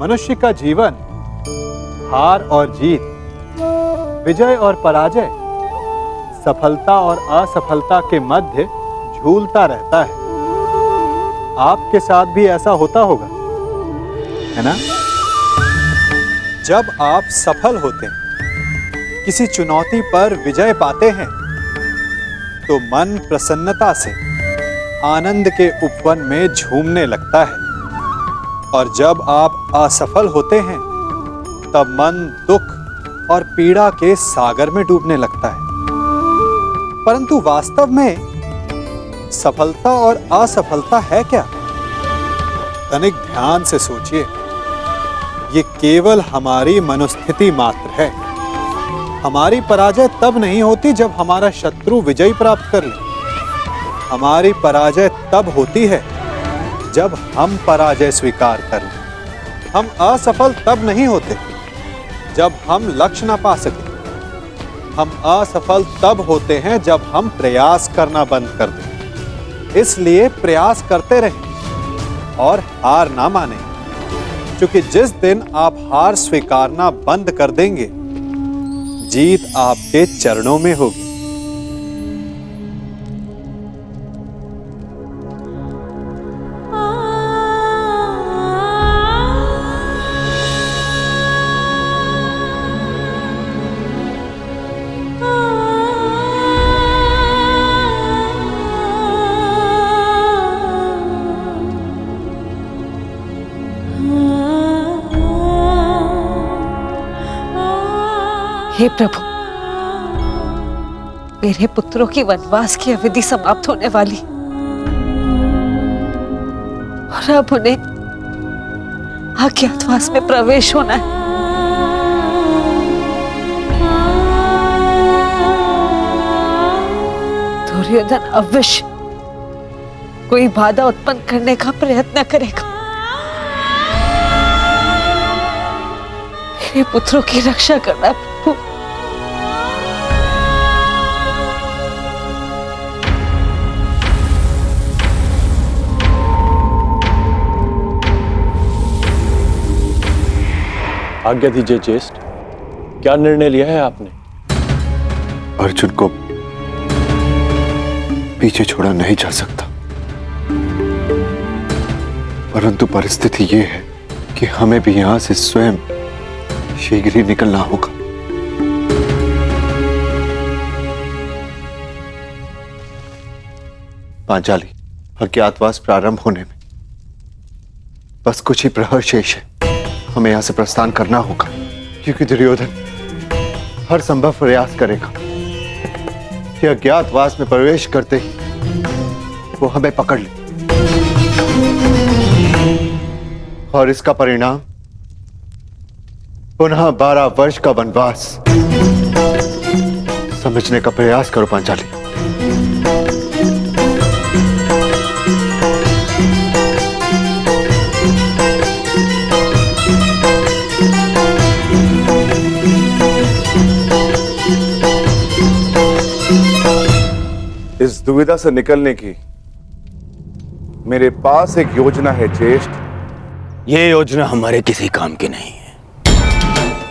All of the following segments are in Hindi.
मनुष्य का जीवन हार और जीत, विजय और पराजय, सफलता और असफलता के मध्य झूलता रहता है। आपके साथ भी ऐसा होता होगा, है ना? जब आप सफल होते हैं, किसी चुनौती पर विजय पाते हैं, तो मन प्रसन्नता से आनंद के उपवन में झूमने लगता है। और जब आप असफल होते हैं, तब मन दुख और पीड़ा के सागर में डूबने लगता है। परंतु वास्तव में सफलता और असफलता है क्या? तनिक ध्यान से सोचिए। ये केवल हमारी मनोस्थिति मात्र है। हमारी पराजय तब नहीं होती जब हमारा शत्रु विजय प्राप्त कर ले। हमारी पराजय तब होती है जब हम पराजय स्वीकार कर लें। हम असफल तब नहीं होते जब हम लक्ष्य ना पा सके। हम असफल तब होते हैं जब हम प्रयास करना बंद कर दें। इसलिए प्रयास करते रहें और हार ना मानें, क्योंकि जिस दिन आप हार स्वीकारना बंद कर देंगे, जीत आपके चरणों में होगी। हे प्रभु, मेरे पुत्रों की वनवास की अवधि समाप्त होने वाली और अब उन्हें अज्ञातवास में प्रवेश होना है। दुर्योधन अवश्य कोई बाधा उत्पन्न करने का प्रयत्न करेगा। मेरे पुत्रों की रक्षा करना प्रभु। आज्ञा दीजिए ज्येष्ठ, क्या निर्णय लिया है आपने? अर्जुन को पीछे छोड़ा नहीं जा सकता, परंतु परिस्थिति यह है कि हमें भी यहां से स्वयं शीघ्र ही निकलना होगा। पांचाली, अज्ञातवास प्रारंभ होने में बस कुछ ही प्रहर शेष है। हमें यहां से प्रस्थान करना होगा, क्योंकि दुर्योधन हर संभव प्रयास करेगा कि अज्ञातवास में प्रवेश करते ही वो हमें पकड़ ले, और इसका परिणाम पुनः 12 वर्ष का वनवास। समझने का प्रयास करो पांचाली। इस दुविधा से निकलने की मेरे पास एक योजना है ज्येष्ठ। ये योजना हमारे किसी काम की नहीं है।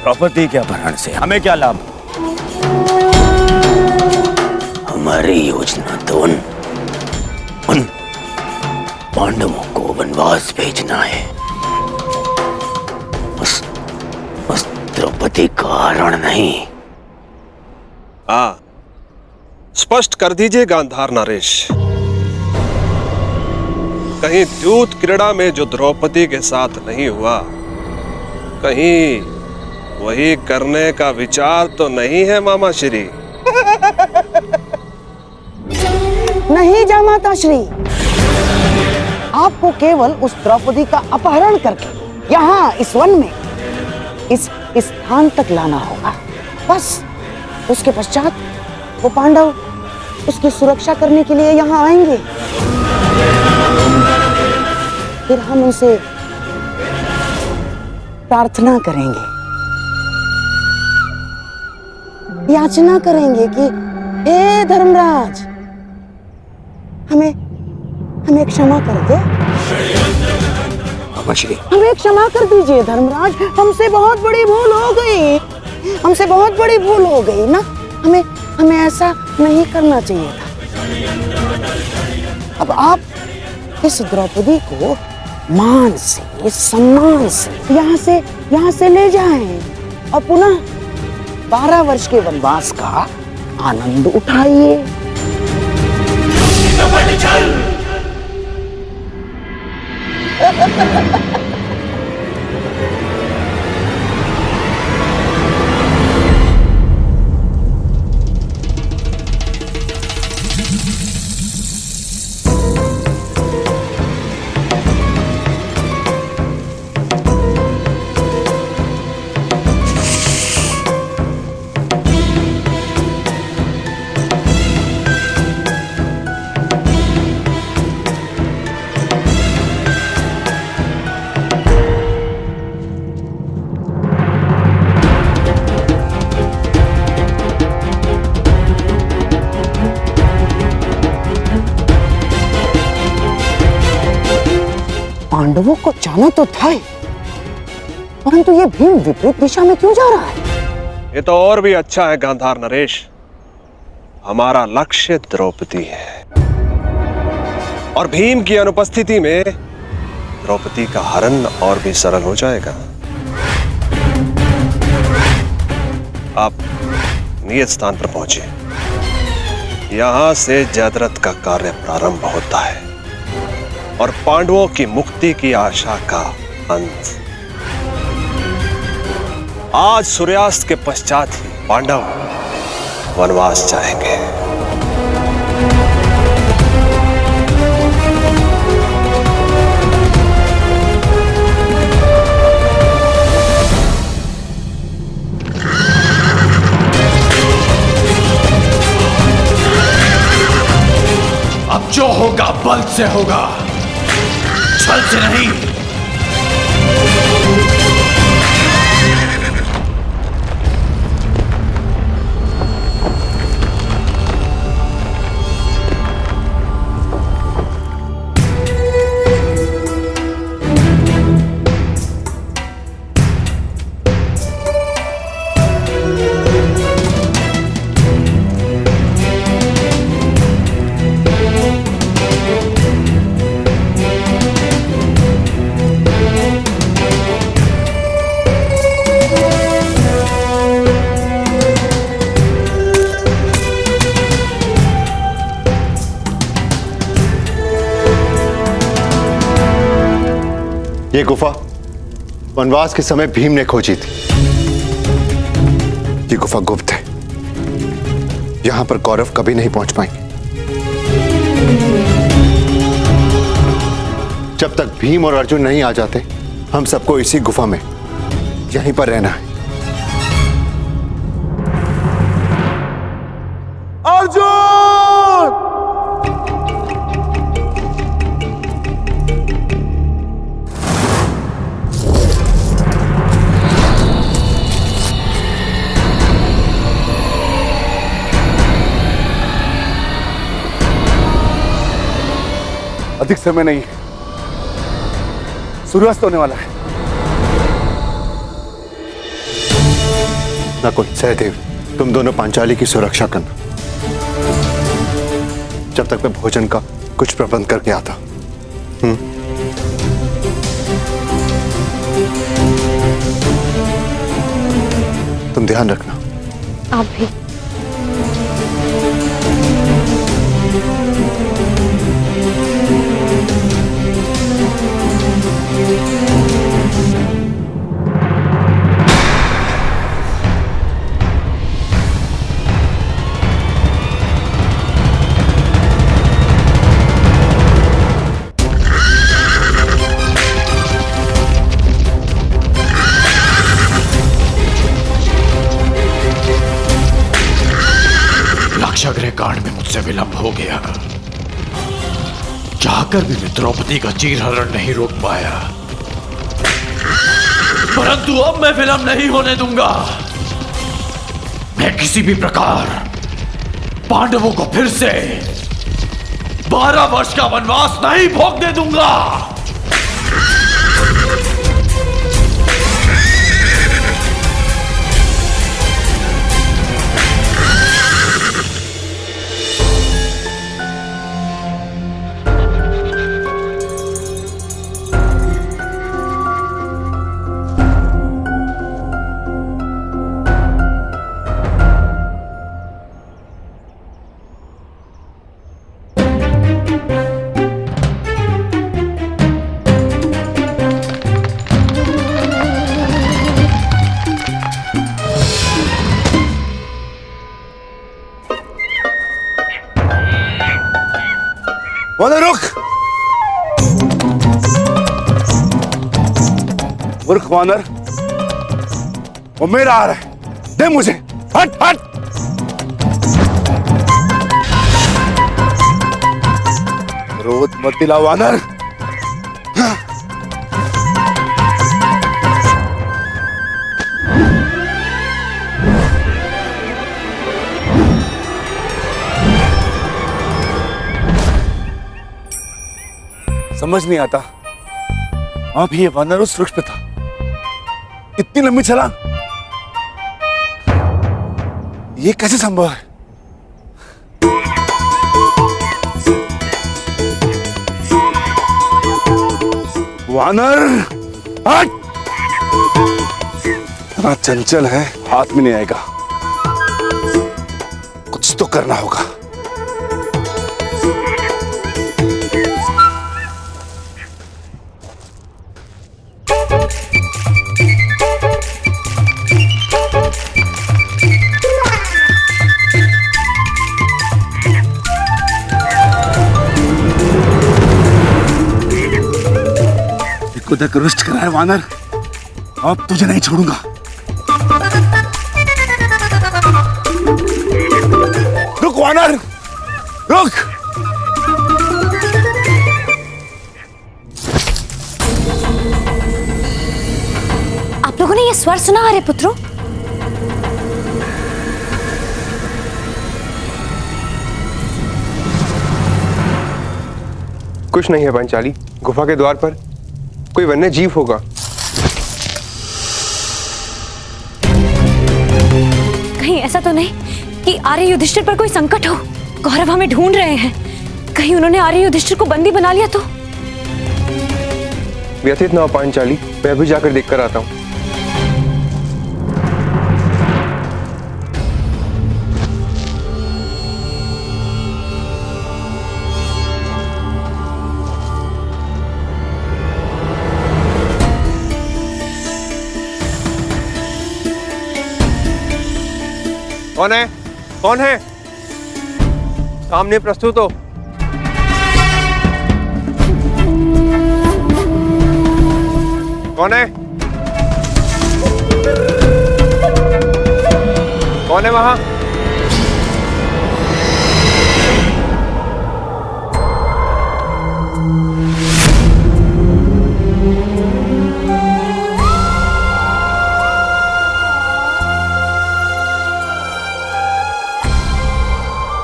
द्रौपदी के अपहरण से हमें क्या लाभ? हमारी योजना तो उन पांडवों को वनवास भेजना है। उस द्रौपदी का हरण नहीं। स्पष्ट कर दीजिए गांधार नरेश, कहीं द्यूत क्रीड़ा में जो द्रौपदी के साथ नहीं हुआ, कहीं वही करने का विचार तो नहीं है मामा श्री? नहीं जामाता श्री, आपको केवल उस द्रौपदी का अपहरण करके यहाँ इस वन में इस स्थान तक लाना होगा, बस। उसके पश्चात वो पांडव उसकी सुरक्षा करने के लिए यहाँ आएंगे। फिर हम उनसे प्रार्थना करेंगे, याचना करेंगे कि हे धर्मराज, हमें क्षमा कर दे। मछली। हमें क्षमा कर दीजिए धर्मराज, हमसे बहुत बड़ी भूल हो गई, हमसे बहुत बड़ी भूल हो गई ना। हमें ऐसा नहीं करना चाहिए था। अब आप इस द्रौपदी को मान से, सम्मान से यहाँ से ले जाएं और पुनः 12 वर्ष के वनवास का आनंद उठाइए। पांडवों को जाना तो था ही, परंतु ये भीम विपरीत दिशा में क्यों जा रहा है? ये तो और भी अच्छा है गांधार नरेश। हमारा लक्ष्य द्रौपदी है और भीम की अनुपस्थिति में द्रौपदी का हरण और भी सरल हो जाएगा। आप नियत स्थान पर पहुंचे। यहां से जयद्रथ का कार्य प्रारंभ होता है और पांडवों की मुक्ति की आशा का अंत। आज सूर्यास्त के पश्चात ही पांडव वनवास जाएंगे। अब जो होगा बल से होगा, छल से नहीं। ये गुफा वनवास के समय भीम ने खोजी थी। ये गुफा गुप्त है, यहां पर कौरव कभी नहीं पहुंच पाएंगे। जब तक भीम और अर्जुन नहीं आ जाते, हम सबको इसी गुफा में यहीं पर रहना है। अधिक समय नहीं है, सूर्यास्त होने वाला है। नकुल, सहदेव, तुम दोनों पांचाली की सुरक्षा करना, जब तक मैं भोजन का कुछ प्रबंध करके आता। तुम ध्यान रखना। आप भी। लाक्षागृह कांड में मुझसे विलंब हो गया। चाहकर भी मैं द्रौपदी का चीरहरण नहीं रोक पाया, परंतु अब मैं विलंब नहीं होने दूंगा। मैं किसी भी प्रकार पांडवों को फिर से 12 वर्ष का वनवास नहीं भोगने दूंगा। मूर्ख वानर, वो मेरा आ रहा है, दे मुझे, हट हट। क्रोध मत दिला वानर। समझ नहीं आता, अभी ये वानर उस वृक्ष पे था, इतनी लंबी छलांग, ये कैसे संभव है? वानर हट! इतना चंचल है, हाथ में नहीं आएगा, कुछ तो करना होगा। तक रुष्ट करा है वानर, अब तुझे नहीं छोड़ूंगा। रुक वानर, रुक। आप लोगों ने ये स्वर सुना आर्य पुत्रों? कुछ नहीं है पांचाली, गुफा के द्वार पर कोई वन्य जीव होगा। कहीं ऐसा तो नहीं कि आर्य युधिष्ठिर पर कोई संकट हो? कौरव हमें ढूंढ रहे हैं, कहीं उन्होंने आर्य युधिष्ठिर को बंदी बना लिया तो? व्यथित ना हो पांचाली, मैं अभी जाकर देखकर आता हूँ। कौन है? कौन है? सामने प्रस्तुत हो। कौन है? कौन है वहां?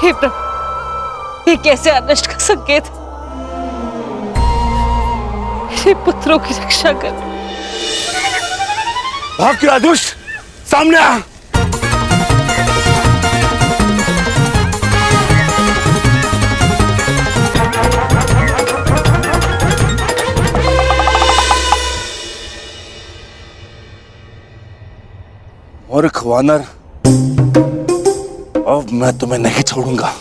हे प्रभु, ये कैसे अनिष्ट का संकेत है? मेरे पुत्रों की रक्षा कर। भाग क्यों दुष्ट, सामने आ। मूर्ख वानर, अब मैं तुम्हें नहीं छोड़ूंगा।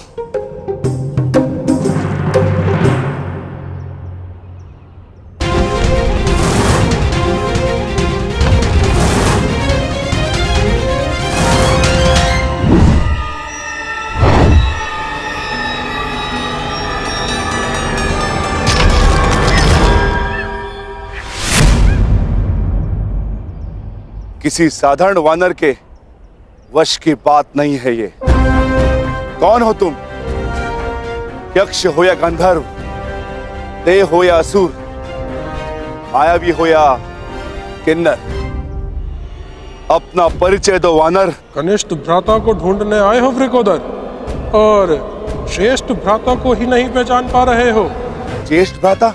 किसी साधारण वानर के वश की बात नहीं है ये। कौन हो तुम? यक्ष हो या गंधर्व, देव हो या असुर, मायावी हो या किन्नर, अपना परिचय दो वानर। कनिष्ठ भ्राता को ढूंढने आए हो वृकोदर, और श्रेष्ठ भ्राता को ही नहीं पहचान पा रहे हो? ज्येष्ठ भ्राता?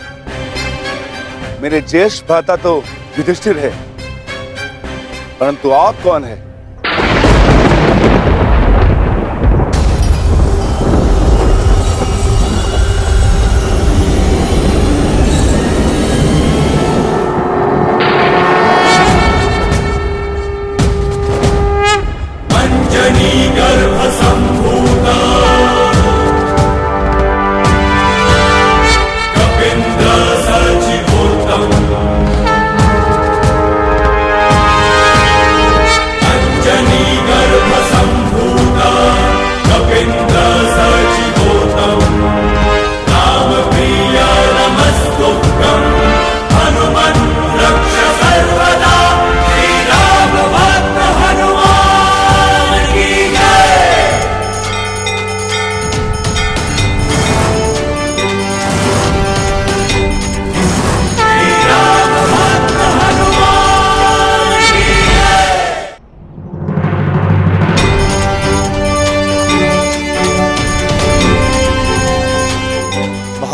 मेरे ज्येष्ठ भ्राता तो युधिष्ठिर है, परंतु आप कौन है? गर्भ संभूता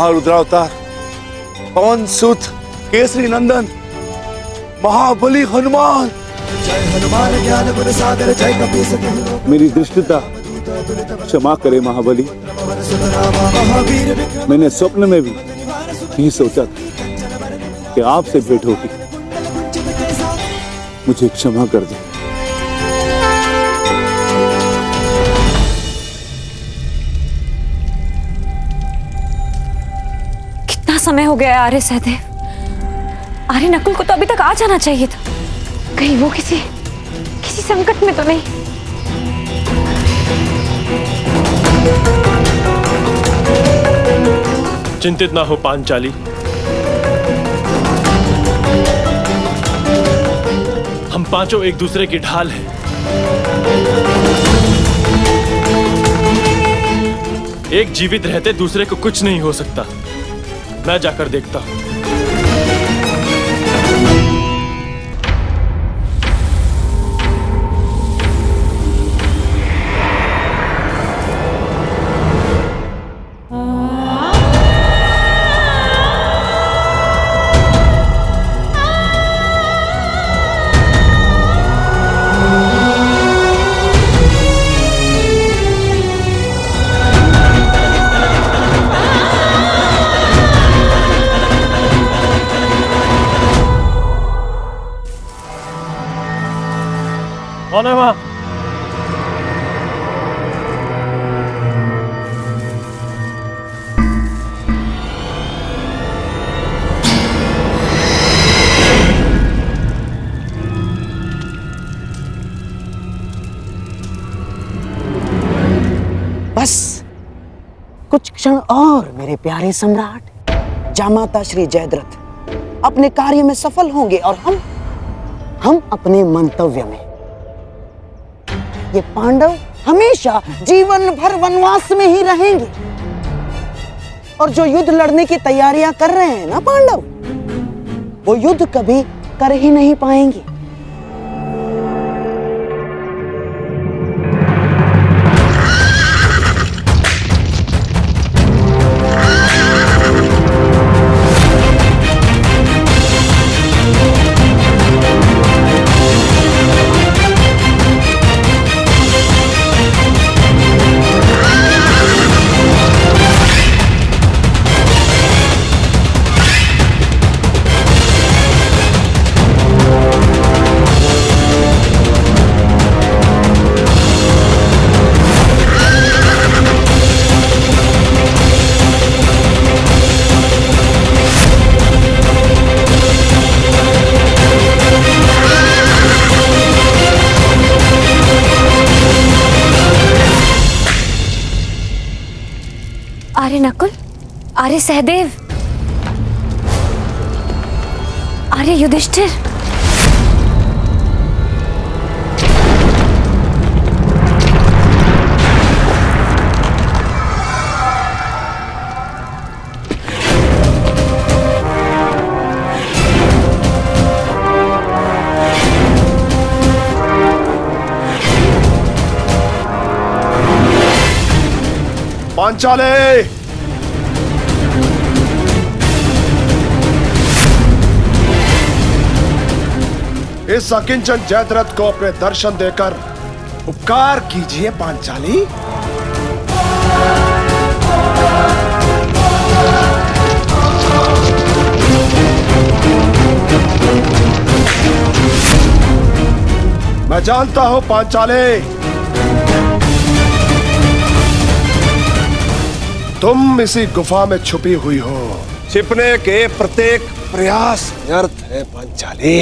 महारुद्रावतार, पवन सुत, केसरी नंदन, महाबली हनुमान। मेरी दृष्टता क्षमा करे महाबली। मैंने स्वप्न में भी नहीं सोचा था कि आपसे भेंट होगी। मुझे क्षमा कर दो। कितना समय हो गया है आर्य सहदेव? आर्य नकुल को तो अभी तक आ जाना चाहिए था। कहीं वो किसी संकट में तो नहीं? चिंतित ना हो पांचाली, हम पांचों एक दूसरे की ढाल हैं। एक जीवित रहते दूसरे को कुछ नहीं हो सकता। मैं जाकर देखता हूं। कौन है वहां? बस कुछ क्षण और मेरे प्यारे सम्राट। जामाता श्री जयद्रथ अपने कार्य में सफल होंगे और हम अपने मंतव्य में। ये पांडव हमेशा जीवन भर वनवास में ही रहेंगे। और जो युद्ध लड़ने की तैयारियां कर रहे हैं ना पांडव, वो युद्ध कभी कर ही नहीं पाएंगे। आर्य नकुल, आर्य सहदेव, आर्य युधिष्ठिर। पांचाले, इस अकिंचन जयद्रथ को अपने दर्शन देकर उपकार कीजिए पांचाली। मैं जानता हूं पांचाले, तुम इसी गुफा में छुपी हुई हो। छिपने के प्रत्येक प्रयास व्यर्थ है पांचाली।